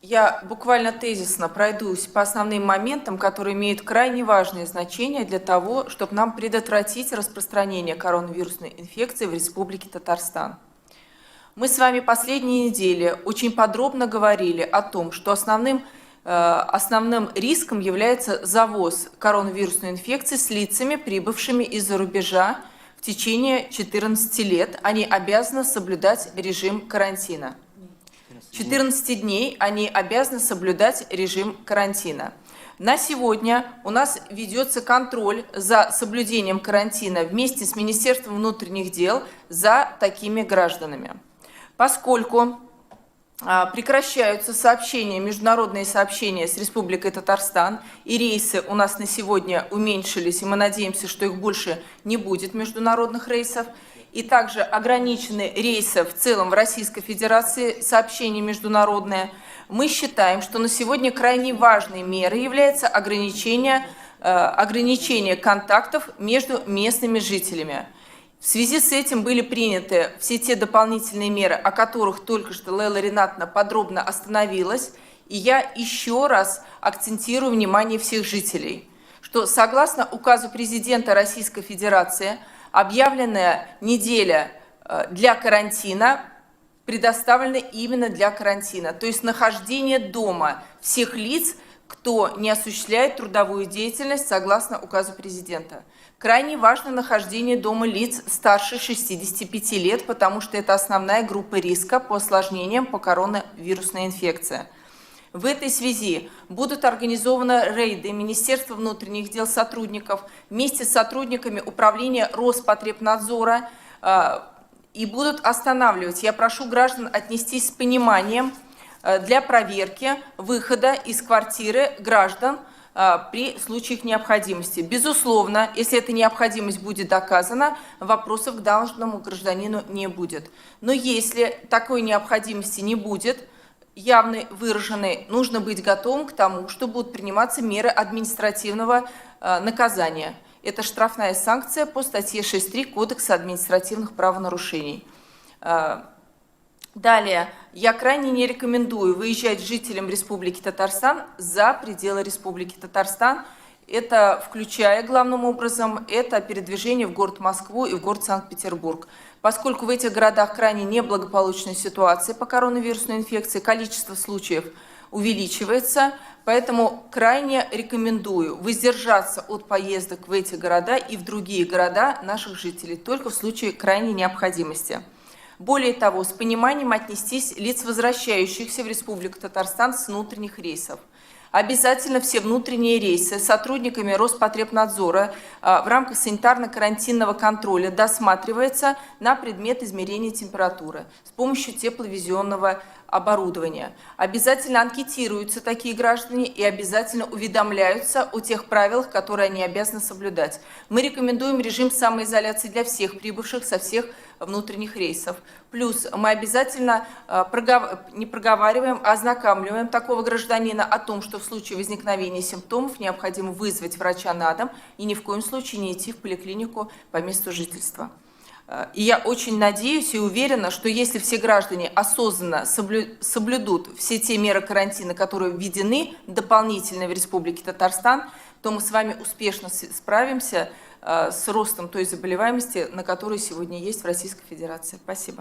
Я буквально тезисно пройдусь по основным моментам, которые имеют крайне важное значение для того, чтобы нам предотвратить распространение коронавирусной инфекции в Республике Татарстан. Мы с вами последние недели очень подробно говорили о том, что основным риском является завоз коронавирусной инфекции с лицами, прибывшими из-за рубежа в течение 14 лет. Они обязаны соблюдать режим карантина. 14 дней они обязаны соблюдать режим карантина. На сегодня у нас ведется контроль за соблюдением карантина вместе с Министерством внутренних дел за такими гражданами. Поскольку прекращаются сообщения, международные сообщения с Республикой Татарстан, и рейсы у нас на сегодня уменьшились, и мы надеемся, что их больше не будет, международных рейсов, и также ограничены рейсы в целом в Российской Федерации, сообщения международные, мы считаем, что на сегодня крайне важной мерой является ограничение контактов между местными жителями. В связи с этим были приняты все те дополнительные меры, о которых только что Лейла Ринатовна подробно остановилась, и я еще раз акцентирую внимание всех жителей, что согласно указу президента Российской Федерации, объявленная неделя для карантина предоставлена именно для карантина, то есть нахождение дома всех лиц, кто не осуществляет трудовую деятельность согласно указу президента. Крайне важно нахождение дома лиц старше 65 лет, потому что это основная группа риска по осложнениям по коронавирусной инфекции. В этой связи будут организованы рейды Министерства внутренних дел сотрудников вместе с сотрудниками управления Роспотребнадзора и будут останавливать. Я прошу граждан отнестись с пониманием для проверки выхода из квартиры граждан при случаях необходимости. Безусловно, если эта необходимость будет доказана, вопросов к данному гражданину не будет. Но если такой необходимости не будет, явной, выраженной, нужно быть готовым к тому, что будут приниматься меры административного наказания. Это штрафная санкция по статье 6.3 Кодекса административных правонарушений. Далее, я крайне не рекомендую выезжать жителям Республики Татарстан за пределы Республики Татарстан. Это, включая главным образом, это передвижение в город Москву и в город Санкт-Петербург. Поскольку в этих городах крайне неблагополучная ситуация по коронавирусной инфекции, количество случаев увеличивается, поэтому крайне рекомендую воздержаться от поездок в эти города и в другие города наших жителей, только в случае крайней необходимости. Более того, с пониманием отнестись лиц, возвращающихся в Республику Татарстан с внутренних рейсов. Обязательно все внутренние рейсы сотрудниками Роспотребнадзора в рамках санитарно-карантинного контроля досматриваются на предмет измерения температуры с помощью тепловизионного оборудования. Обязательно анкетируются такие граждане и обязательно уведомляются о тех правилах, которые они обязаны соблюдать. Мы рекомендуем режим самоизоляции для всех прибывших со всех внутренних рейсов. Плюс мы обязательно не проговариваем, а ознакомливаем такого гражданина о том, что в случае возникновения симптомов необходимо вызвать врача на дом и ни в коем случае не идти в поликлинику по месту жительства. И я очень надеюсь и уверена, что если все граждане осознанно соблюдут все те меры карантина, которые введены дополнительно в Республике Татарстан, то мы с вами успешно справимся с ростом той заболеваемости, на которую сегодня есть в Российской Федерации. Спасибо.